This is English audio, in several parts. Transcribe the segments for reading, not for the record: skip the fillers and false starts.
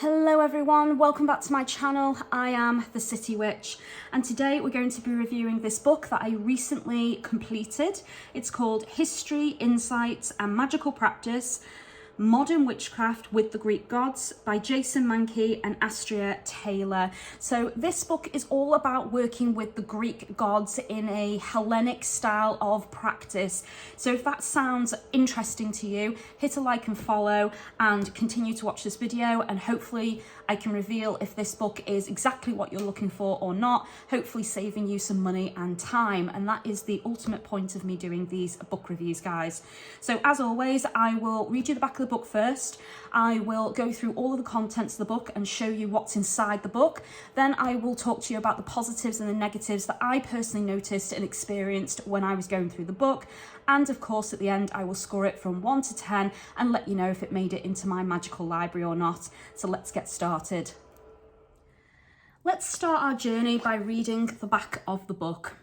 Hello everyone, welcome back to my channel. I am the City Witch and today we're going to be reviewing this book that I recently completed. It's called History, Insights and Magical Practice, Modern Witchcraft with the Greek Gods by Jason Mankey and Astria Taylor. So this book is all about working with the Greek gods in a Hellenic style of practice. So if that sounds interesting to you, hit a like and follow and continue to watch this video, and hopefully I can reveal if this book is exactly what you're looking for or not, hopefully saving you some money and time. And that is the ultimate point of me doing these book reviews, guys. So as always, I will read you the back of the book first. I will go through all of the contents of the book and show you what's inside the book. Then I will talk to you about the positives and the negatives that I personally noticed and experienced when I was going through the book. And of course, at the end, I will score it from 1 to 10 and let you know if it made it into my magical library or not. So let's get started. Let's start our journey by reading the back of the book.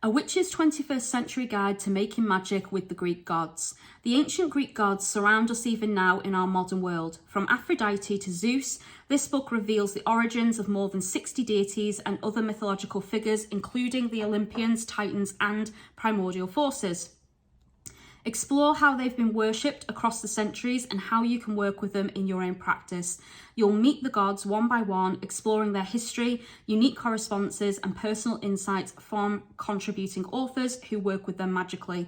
A Witch's 21st Century Guide to Making Magic with the Greek Gods. The ancient Greek gods surround us even now in our modern world. From Aphrodite to Zeus, this book reveals the origins of more than 60 deities and other mythological figures, including the Olympians, Titans, and primordial forces. Explore how they've been worshipped across the centuries and how you can work with them in your own practice. You'll meet the gods one by one, exploring their history, unique correspondences, and personal insights from contributing authors who work with them magically.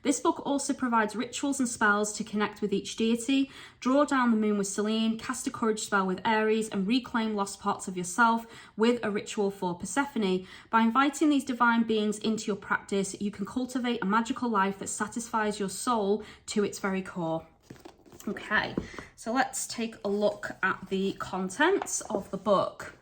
This book also provides rituals and spells to connect with each deity, draw down the moon with Selene, cast a courage spell with Aries, and reclaim lost parts of yourself with a ritual for Persephone. By inviting these divine beings into your practice, you can cultivate a magical life that satisfies your soul to its very core. Okay, so let's take a look at the contents of the book.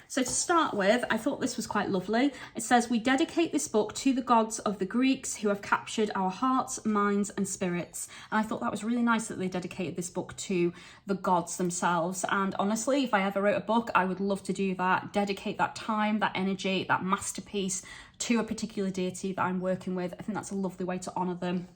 So to start with, I thought this was quite lovely. It says, we dedicate this book to the gods of the Greeks who have captured our hearts, minds and spirits. And I thought that was really nice that they dedicated this book to the gods themselves. And honestly, if I ever wrote a book, I would love to do that, dedicate that time, that energy, that masterpiece to a particular deity that I'm working with. I think that's a lovely way to honour them.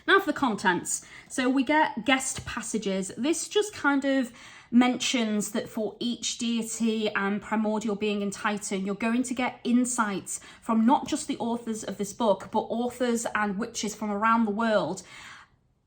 Now for the contents. So we get guest passages. This just kind of mentions that for each deity and primordial being in Titan, you're going to get insights from not just the authors of this book, but authors and witches from around the world.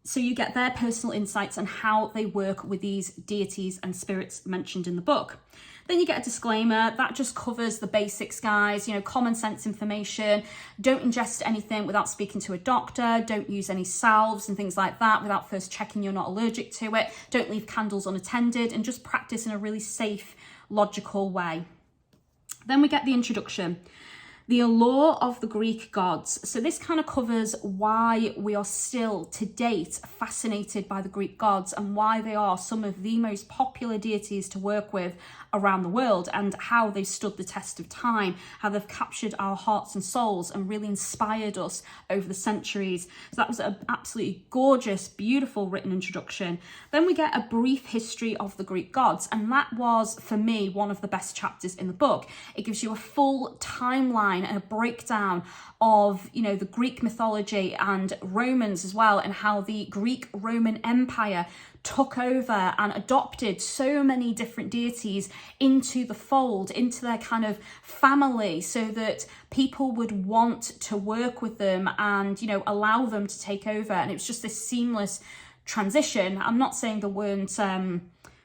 So you get their personal insights on how they work with these deities and spirits mentioned in the book. Then you get a disclaimer that just covers the basics, guys, common sense information. Don't ingest anything without speaking to a doctor. Don't use any salves and things like that without first checking you're not allergic to it. Don't leave candles unattended, and just practice in a really safe, logical way. Then we get the introduction. The allure of the Greek gods. So this kind of covers why we are still to date fascinated by the Greek gods and why they are some of the most popular deities to work with around the world, and how they've stood the test of time, how they've captured our hearts and souls and really inspired us over the centuries. So that was an absolutely gorgeous, beautiful written introduction. Then we get a brief history of the Greek gods, and that was, for me, one of the best chapters in the book. It gives you a full timeline and a breakdown of, the Greek mythology and Romans as well, and how the Greek Roman Empire took over and adopted so many different deities into the fold, into their kind of family, so that people would want to work with them and, allow them to take over. And it was just this seamless transition. I'm not saying there weren't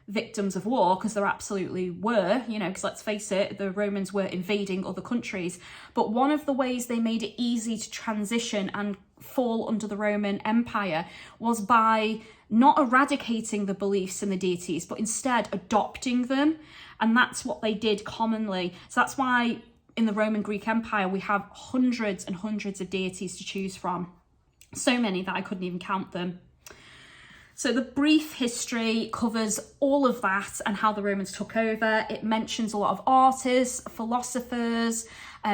victims of war, because there absolutely were, because let's face it, the Romans were invading other countries. But one of the ways they made it easy to transition and fall under the Roman Empire was by not eradicating the beliefs in the deities, but instead adopting them. And that's what they did commonly. So that's why in the Roman Greek Empire, we have hundreds and hundreds of deities to choose from. So many that I couldn't even count them. So the brief history covers all of that and how the Romans took over. It mentions a lot of artists, philosophers,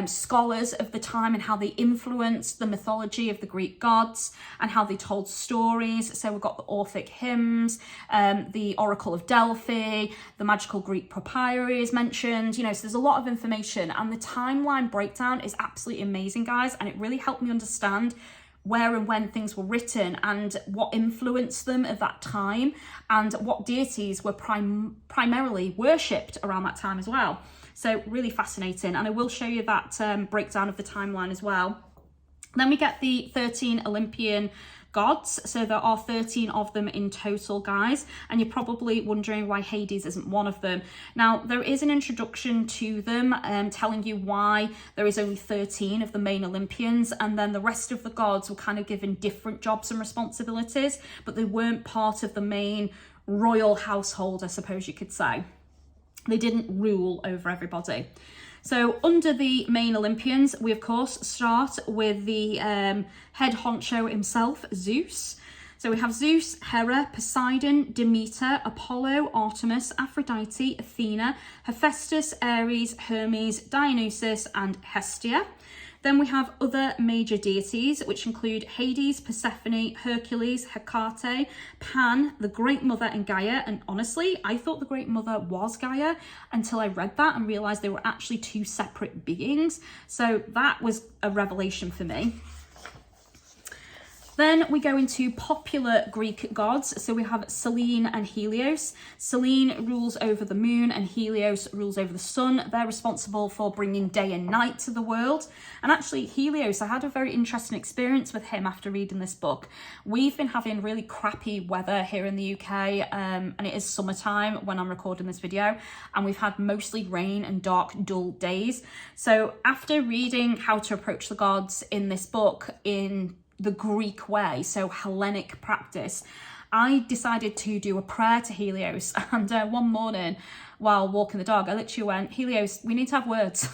scholars of the time, and how they influenced the mythology of the Greek gods and how they told stories. So we've got the Orphic hymns, the Oracle of Delphi, the magical Greek papyri is mentioned, so there's a lot of information, and the timeline breakdown is absolutely amazing, guys, and it really helped me understand where and when things were written and what influenced them at that time, and what deities were primarily worshipped around that time as well. So really fascinating, and I will show you that breakdown of the timeline as well. Then we get the 13 Olympian gods. So there are 13 of them in total, guys, and you're probably wondering why Hades isn't one of them. Now, there is an introduction to them telling you why there is only 13 of the main Olympians, and then the rest of the gods were kind of given different jobs and responsibilities, but they weren't part of the main royal household, I suppose you could say. They didn't rule over everybody. So under the main Olympians, we of course start with the head honcho himself, Zeus. So we have Zeus, Hera, Poseidon, Demeter, Apollo, Artemis, Aphrodite, Athena, Hephaestus, Ares, Hermes, Dionysus, and Hestia. Then we have other major deities, which include Hades, Persephone, Hercules, Hecate, Pan, the Great Mother, and Gaia. And honestly, I thought the Great Mother was Gaia until I read that and realized they were actually two separate beings. So that was a revelation for me. Then we go into popular Greek gods. So we have Selene and Helios. Selene rules over the moon and Helios rules over the sun. They're responsible for bringing day and night to the world. And actually Helios, I had a very interesting experience with him after reading this book. We've been having really crappy weather here in the UK, and it is summertime when I'm recording this video, and we've had mostly rain and dark, dull days. So after reading how to approach the gods in this book in the Greek way, so Hellenic practice, I decided to do a prayer to Helios. And one morning while walking the dog, I literally went, Helios, we need to have words.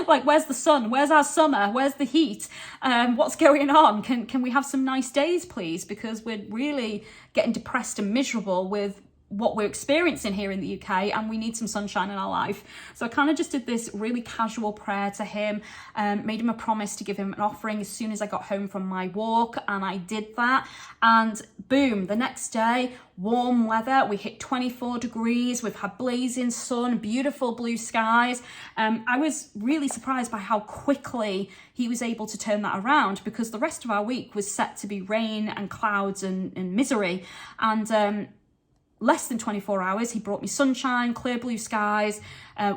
Like, where's the sun? Where's our summer? Where's the heat? What's going on? Can we have some nice days, please? Because we're really getting depressed and miserable with what we're experiencing here in the UK, and we need some sunshine in our life. So I kind of just did this really casual prayer to him, made him a promise to give him an offering as soon as I got home from my walk, and I did that. And boom, the next day, warm weather, we hit 24 degrees, we've had blazing sun, beautiful blue skies. I was really surprised by how quickly he was able to turn that around, because the rest of our week was set to be rain and clouds and misery. And less than 24 hours, he brought me sunshine, clear blue skies,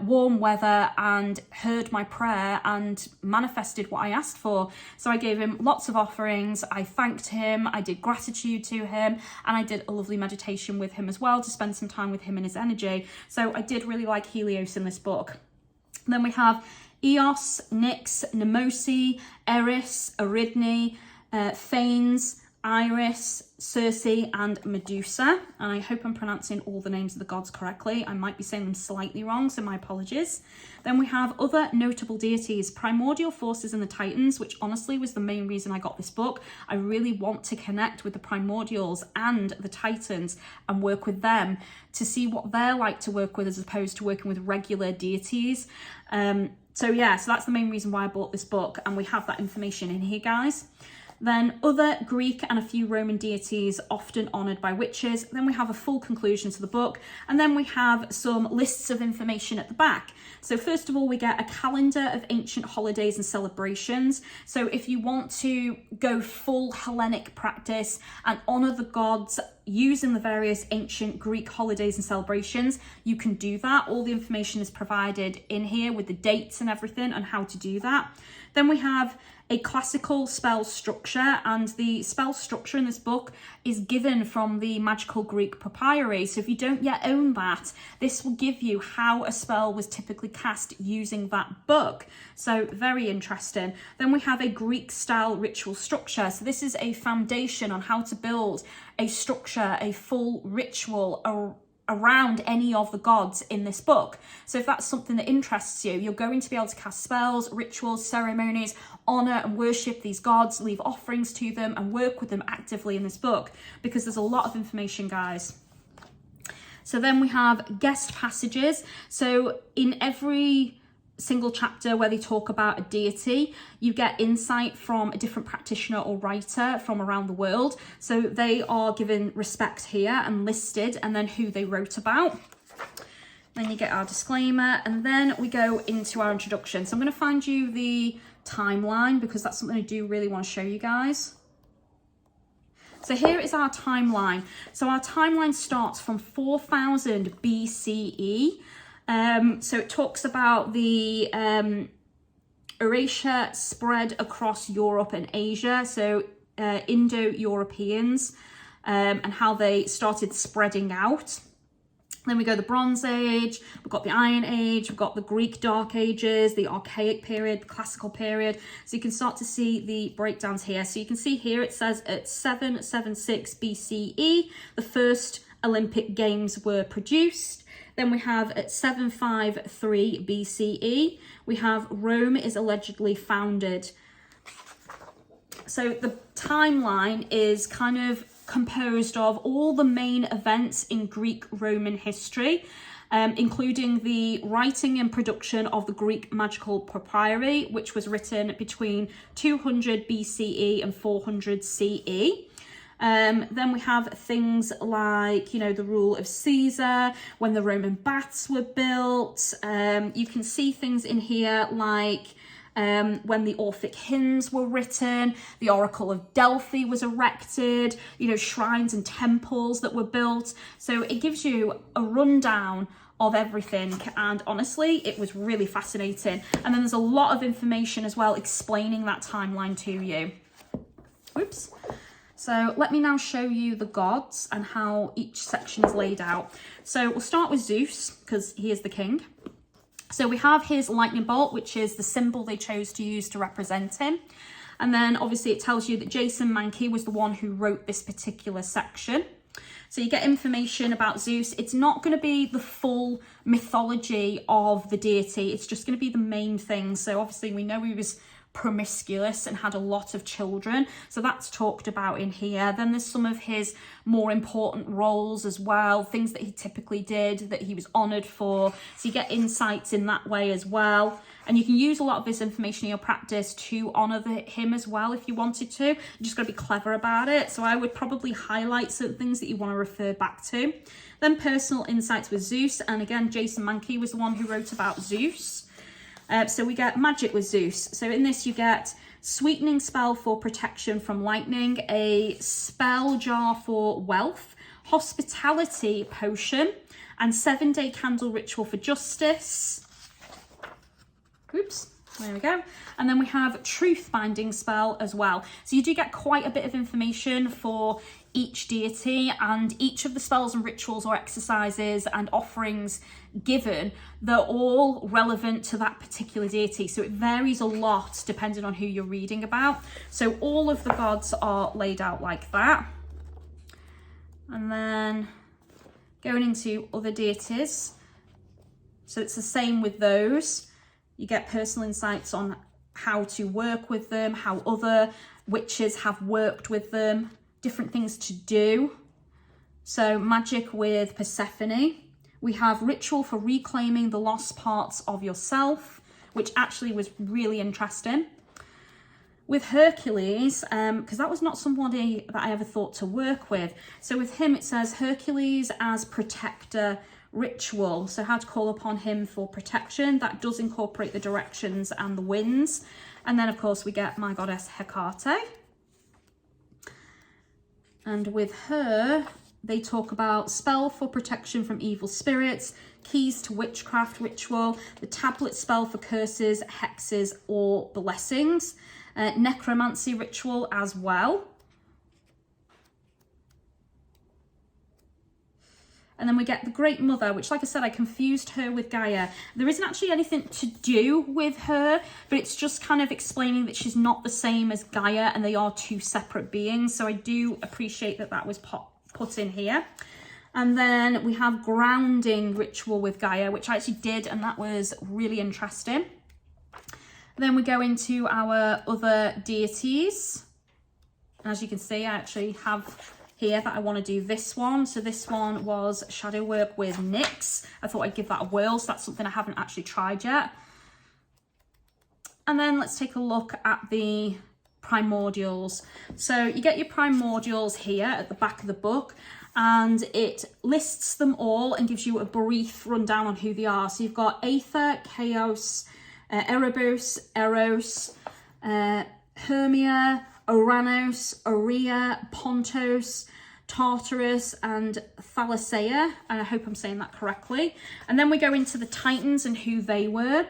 warm weather, and heard my prayer and manifested what I asked for. So I gave him lots of offerings, I thanked him, I did gratitude to him, and I did a lovely meditation with him as well to spend some time with him and his energy. So I did really like Helios in this book. Then we have Eos, Nyx, Nemosi, Eris, Eridne, Phanes, Iris, Circe, and Medusa. And I hope I'm pronouncing all the names of the gods correctly. I might be saying them slightly wrong, so my apologies. Then we have other notable deities, primordial forces and the Titans, which honestly was the main reason I got this book. I really want to connect with the primordials and the Titans and work with them to see what they're like to work with, as opposed to working with regular deities. So that's the main reason why I bought this book, and we have that information in here, guys. Then other Greek and a few Roman deities often honoured by witches. Then we have a full conclusion to the book, and then we have some lists of information at the back. So first of all, we get a calendar of ancient holidays and celebrations. So if you want to go full Hellenic practice and honour the gods using the various ancient Greek holidays and celebrations, you can do that. All the information is provided in here with the dates and everything on how to do that. Then we have a classical spell structure, and the spell structure in this book is given from the Magical Greek Papyri. So if you don't yet own that, this will give you how a spell was typically cast using that book. So very interesting. Then we have a Greek style ritual structure. So this is a foundation on how to build a structure, a full ritual around any of the gods in this book. So if that's something that interests you, you're going to be able to cast spells, rituals, ceremonies, honour and worship these gods, leave offerings to them, and work with them actively in this book, because there's a lot of information, guys. So then we have guest passages. So in every single chapter where they talk about a deity, you get insight from a different practitioner or writer from around the world. So they are given respect here and listed, and then who they wrote about. Then you get our disclaimer, and then we go into our introduction. So I'm going to find you the timeline, because that's something I do really want to show you guys. So here is our timeline. So our timeline starts from 4000 BCE. So it talks about the Eurasia spread across Europe and Asia. So Indo-Europeans and how they started spreading out. Then we go the Bronze Age, we've got the Iron Age, we've got the Greek Dark Ages, the Archaic period, the Classical period. So you can start to see the breakdowns here. So you can see here it says at 776 BCE, the first Olympic Games were produced. Then we have at 753 BCE, we have Rome is allegedly founded. So the timeline is kind of composed of all the main events in Greek Roman history, including the writing and production of the Greek Magical Papyri, which was written between 200 BCE and 400 CE. Then we have things like, you know, the rule of Caesar, when the Roman baths were built. You can see things in here like when the Orphic hymns were written, the Oracle of Delphi was erected, you know, shrines and temples that were built. So it gives you a rundown of everything, and honestly it was really fascinating. And then there's a lot of information as well explaining that timeline to you. Oops. So let me now show you the gods and how each section is laid out. So we'll start with Zeus, because he is the king. So we have his lightning bolt, which is the symbol they chose to use to represent him. And then obviously it tells you that Jason Mankey was the one who wrote this particular section. So you get information about Zeus. It's not going to be the full mythology of the deity. It's just going to be the main things. So obviously we know he was promiscuous and had a lot of children, so that's talked about in here. Then there's some of his more important roles as well, things that he typically did that he was honored for, so you get insights in that way as well. And you can use a lot of this information in your practice to honor him as well if you wanted to. You just got to be clever about it. So I would probably highlight certain things that you want to refer back to. Then personal insights with Zeus, and again Jason Mankey was the one who wrote about Zeus. So we get magic with Zeus. So in this you get sweetening spell for protection from lightning, a spell jar for wealth, hospitality potion, and 7-day candle ritual for justice. Oops, there we go. And then we have truth binding spell as well. So you do get quite a bit of information for each deity, and each of the spells and rituals or exercises and offerings given, they're all relevant to that particular deity. So it varies a lot depending on who you're reading about. So all of the gods are laid out like that. And then going into other deities. So it's the same with those. You get personal insights on how to work with them, how other witches have worked with them, different things to do. So magic with Persephone. We have ritual for reclaiming the lost parts of yourself, which actually was really interesting. With Hercules, because that was not somebody that I ever thought to work with. So with him, it says Hercules as protector ritual. So how to call upon him for protection. That does incorporate the directions and the winds. And then of course we get my goddess Hecate. And with her, they talk about spell for protection from evil spirits, keys to witchcraft ritual, the tablet spell for curses, hexes, or blessings, necromancy ritual as well. And then we get the Great Mother, which, like I said, I confused her with Gaia. There isn't actually anything to do with her, but it's just kind of explaining that she's not the same as Gaia and they are two separate beings. So I do appreciate that that was put in here. And then we have grounding ritual with Gaia, which I actually did, and that was really interesting. Then we go into our other deities. And as you can see, I actually have here that I want to do this one. So this one was shadow work with Nyx. I thought I'd give that a whirl, so that's something I haven't actually tried yet. And then let's take a look at the primordials. So you get your primordials here at the back of the book, and it lists them all and gives you a brief rundown on who they are. So you've got Aether, Chaos, Erebos, Eros, Hermia, Oranos, Aurea, Pontos, Tartarus, and Thalassea, and I hope I'm saying that correctly. And then we go into the Titans and who they were.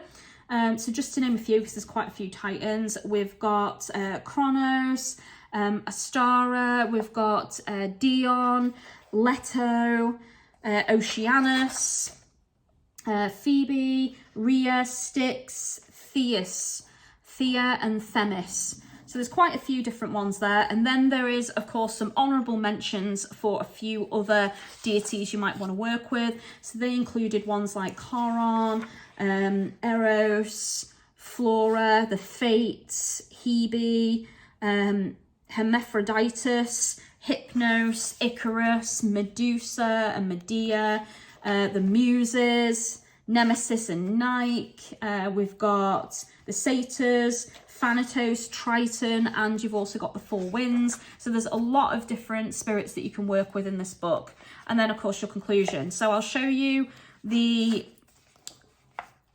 So just to name a few, because there's quite a few Titans, we've got Kronos, Astara, we've got Dion, Leto, Oceanus, Phoebe, Rhea, Styx, Theus, Thea, and Themis. So there's quite a few different ones there. And then there is, of course, some honourable mentions for a few other deities you might want to work with. So they included ones like Charon, Eros, Flora, the Fates, Hebe, Hermaphroditus, Hypnos, Icarus, Medusa and Medea, the Muses, Nemesis and Nike. We've got the Satyrs, Thanatos, Triton, and you've also got the Four Winds. So there's a lot of different spirits that you can work with in this book. And then, of course, your conclusion. So I'll show you the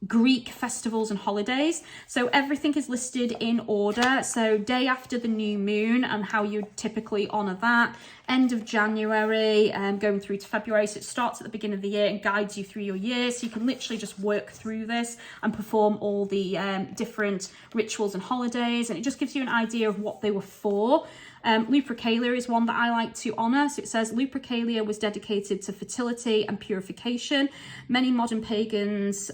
Greek festivals and holidays. So everything is listed in order. So day after the new moon and how you typically honour that. End of January, going through to February. So it starts at the beginning of the year and guides you through your year. So you can literally just work through this and perform all the different rituals and holidays. And it just gives you an idea of what they were for. Lupercalia is one that I like to honour. So it says Lupercalia was dedicated to fertility and purification. Many modern pagans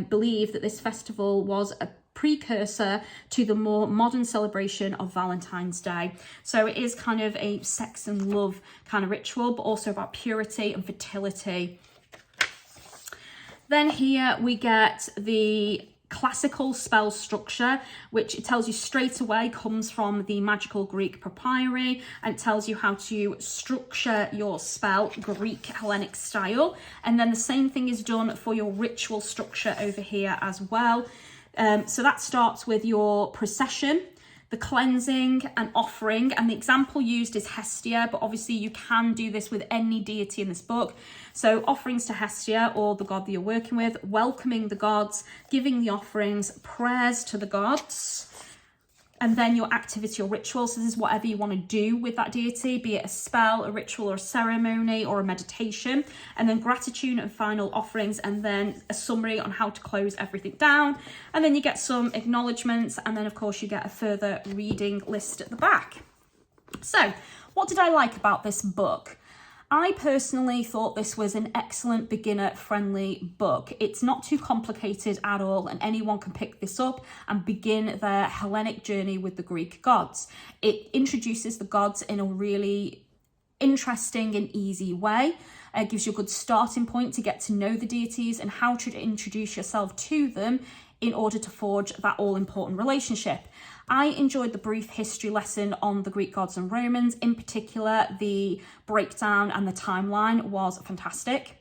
believe that this festival was a precursor to the more modern celebration of Valentine's Day. So it is kind of a sex and love kind of ritual, but also about purity and fertility. Then here we get the classical spell structure, which it tells you straight away comes from the magical Greek papyri, and it tells you how to structure your spell Greek Hellenic style. And then the same thing is done for your ritual structure over here as well. So that starts with your procession, the cleansing and offering, and the example used is Hestia, but obviously you can do this with any deity in this book. So offerings to Hestia, or the god that you're working with, welcoming the gods, giving the offerings, prayers to the gods, and then your activity or ritual. So this is whatever you want to do with that deity, be it a spell, a ritual, or a ceremony, or a meditation. And then gratitude and final offerings, and then a summary on how to close everything down. And then you get some acknowledgements, and then of course you get a further reading list at the back. So what did I like about this book? I personally thought this was an excellent beginner-friendly book. It's not too complicated at all, and anyone can pick this up and begin their Hellenic journey with the Greek gods. It introduces the gods in a really interesting and easy way. It gives you a good starting point to get to know the deities and how to introduce yourself to them in order to forge that all-important relationship. I enjoyed the brief history lesson on the Greek gods and Romans. In particular, the breakdown and the timeline was fantastic.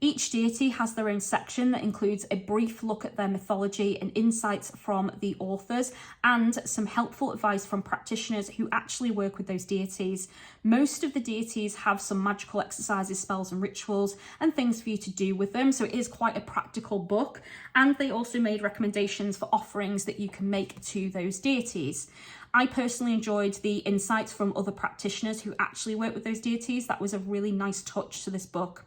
Each deity has their own section that includes a brief look at their mythology and insights from the authors, and some helpful advice from practitioners who actually work with those deities. Most of the deities have some magical exercises, spells and rituals and things for you to do with them, so it is quite a practical book. And they also made recommendations for offerings that you can make to those deities. I personally enjoyed the insights from other practitioners who actually work with those deities. That was a really nice touch to this book.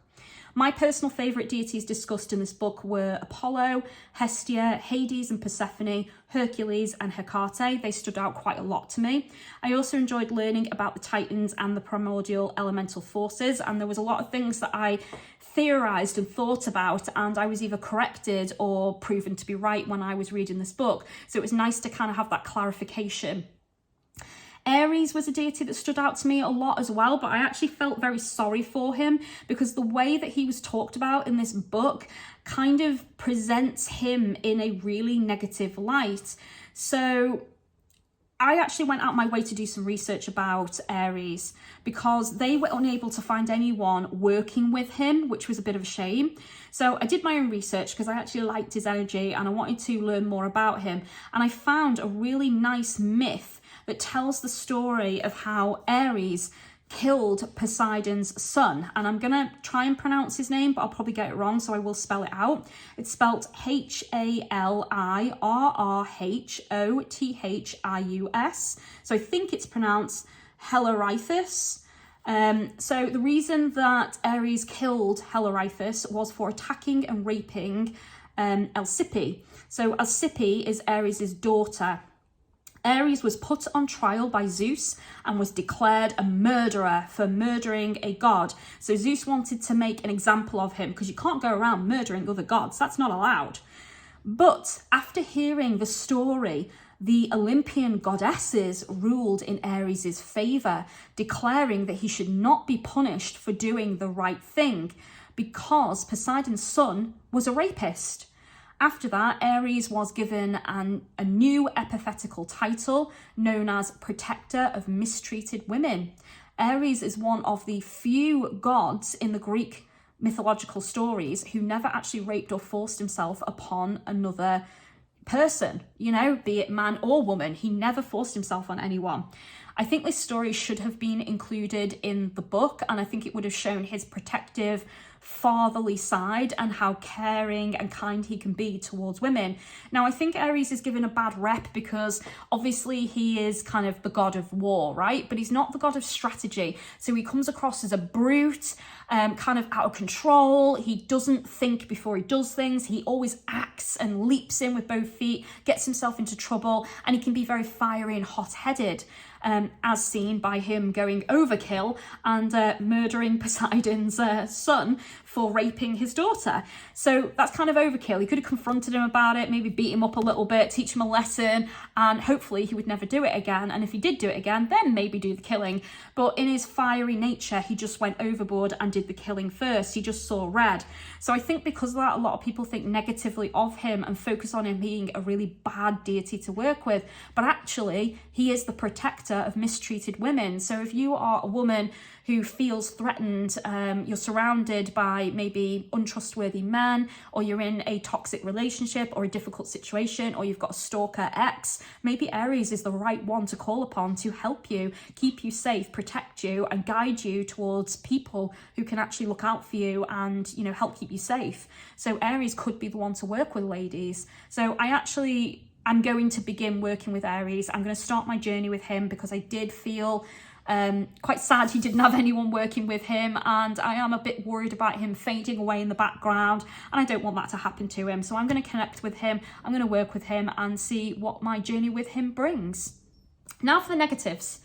My personal favourite deities discussed in this book were Apollo, Hestia, Hades and Persephone, Hercules and Hecate. They stood out quite a lot to me. I also enjoyed learning about the Titans and the primordial elemental forces, and there was a lot of things that I theorised and thought about, and I was either corrected or proven to be right when I was reading this book. So it was nice to kind of have that clarification. Ares was a deity that stood out to me a lot as well, but I actually felt very sorry for him because the way that he was talked about in this book kind of presents him in a really negative light. So I actually went out my way to do some research about Ares because they were unable to find anyone working with him, which was a bit of a shame. So I did my own research because I actually liked his energy and I wanted to learn more about him. And I found a really nice myth that tells the story of how Ares killed Poseidon's son. And I'm gonna try and pronounce his name, but I'll probably get it wrong, so I will spell it out. It's spelled Halirrhothis. So I think it's pronounced Hellerithus. So the reason that Ares killed Hellerithus was for attacking and raping Alcippe. So Alcippe is Ares's daughter. Ares was put on trial by Zeus and was declared a murderer for murdering a god. So Zeus wanted to make an example of him, because you can't go around murdering other gods. That's not allowed. But after hearing the story, the Olympian goddesses ruled in Ares's favour, declaring that he should not be punished for doing the right thing because Poseidon's son was a rapist. After that, Ares was given a new epiphetical title known as Protector of Mistreated Women. Ares is one of the few gods in the Greek mythological stories who never actually raped or forced himself upon another person, you know, be it man or woman. He never forced himself on anyone. I think this story should have been included in the book, and I think it would have shown his protective, fatherly side and how caring and kind he can be towards women. Now, I think Ares is given a bad rep because obviously he is kind of the god of war, right? But he's not the god of strategy. So he comes across as a brute, kind of out of control. He doesn't think before he does things. He always acts and leaps in with both feet, gets himself into trouble, and he can be very fiery and hot-headed. As seen by him going overkill and murdering Poseidon's son for raping his daughter. So that's kind of overkill. He could have confronted him about it, maybe beat him up a little bit, teach him a lesson, and hopefully he would never do it again. And if he did do it again, then maybe do the killing. But in his fiery nature, he just went overboard and did the killing first. He just saw red. So I think because of that, a lot of people think negatively of him and focus on him being a really bad deity to work with. But actually, he is the protector of mistreated women. So if you are a woman who feels threatened, you're surrounded by maybe untrustworthy men, or you're in a toxic relationship or a difficult situation, or you've got a stalker ex, maybe Ares is the right one to call upon to help you, keep you safe, protect you, and guide you towards people who can actually look out for you and, you know, help keep you safe. So Ares could be the one to work with, ladies. So I'm going to begin working with Ares. I'm going to start my journey with him because I did feel quite sad he didn't have anyone working with him, and I am a bit worried about him fading away in the background, and I don't want that to happen to him. So I'm going to connect with him, I'm going to work with him and see what my journey with him brings. Now for the negatives.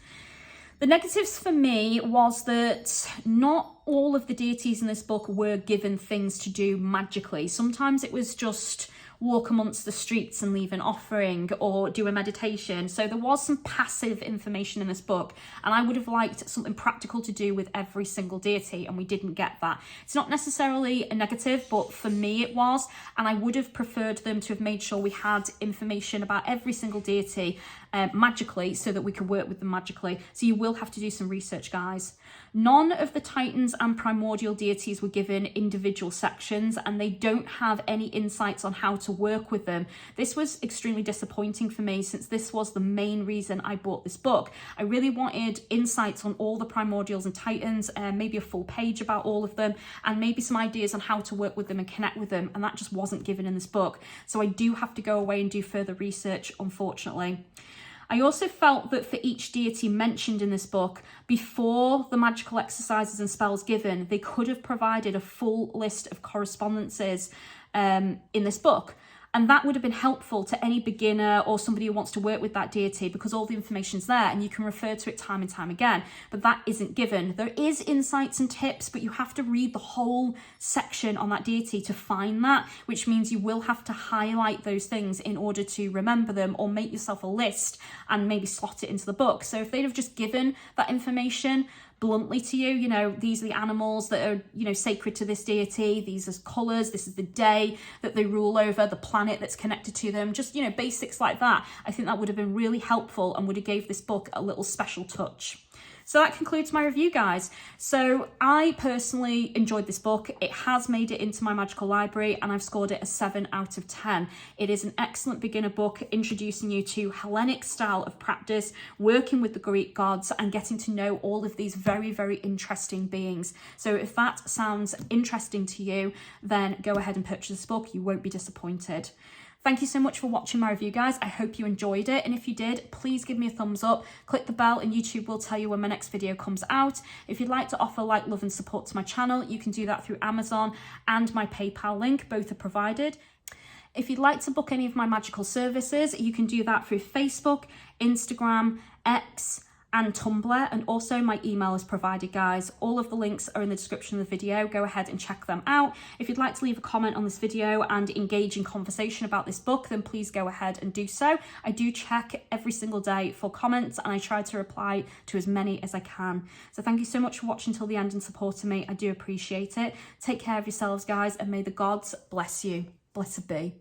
The negatives for me was that not all of the deities in this book were given things to do magically. Sometimes it was just walk amongst the streets and leave an offering or do a meditation. So there was some passive information in this book, and I would have liked something practical to do with every single deity, and we didn't get that. It's not necessarily a negative, but for me it was, and I would have preferred them to have made sure we had information about every single deity magically, so that we could work with them magically. So you will have to do some research, guys. None of the Titans and primordial deities were given individual sections, and they don't have any insights on how to work with them. This was extremely disappointing for me, since this was the main reason I bought this book. I really wanted insights on all the primordials and Titans, maybe a full page about all of them, and maybe some ideas on how to work with them and connect with them, and that just wasn't given in this book. So I do have to go away and do further research, unfortunately. I also felt that for each deity mentioned in this book, before the magical exercises and spells given, they could have provided a full list of correspondences in this book. And that would have been helpful to any beginner or somebody who wants to work with that deity, because all the information's there and you can refer to it time and time again. But that isn't given. There is insights and tips, but you have to read the whole section on that deity to find that, which means you will have to highlight those things in order to remember them, or make yourself a list and maybe slot it into the book. So if they'd have just given that information bluntly to you, you know, these are the animals that are, you know, sacred to this deity, these are colours, this is the day that they rule over, the planet that's connected to them, just, you know, basics like that. I think that would have been really helpful and would have gave this book a little special touch. So that concludes my review, guys. So I personally enjoyed this book. It has made it into my magical library and I've scored it a 7 out of 10. It is an excellent beginner book introducing you to Hellenic style of practice, working with the Greek gods and getting to know all of these very, very interesting beings. So if that sounds interesting to you, then go ahead and purchase this book. You won't be disappointed. Thank you so much for watching my review, guys. I hope you enjoyed it. And if you did, please give me a thumbs up, click the bell, and YouTube will tell you when my next video comes out. If you'd like to offer like, love, and support to my channel, you can do that through Amazon and my PayPal link. Both are provided. If you'd like to book any of my magical services, you can do that through Facebook, Instagram, X, and Tumblr, and also my email is provided, guys. All of the links are in the description of the video. Go ahead and check them out. If you'd like to leave a comment on this video and engage in conversation about this book, then please go ahead and do so. I do check every single day for comments and I try to reply to as many as I can. So thank you so much for watching till the end and supporting me. I do appreciate it. Take care of yourselves, guys, and may the gods bless you. Blessed be.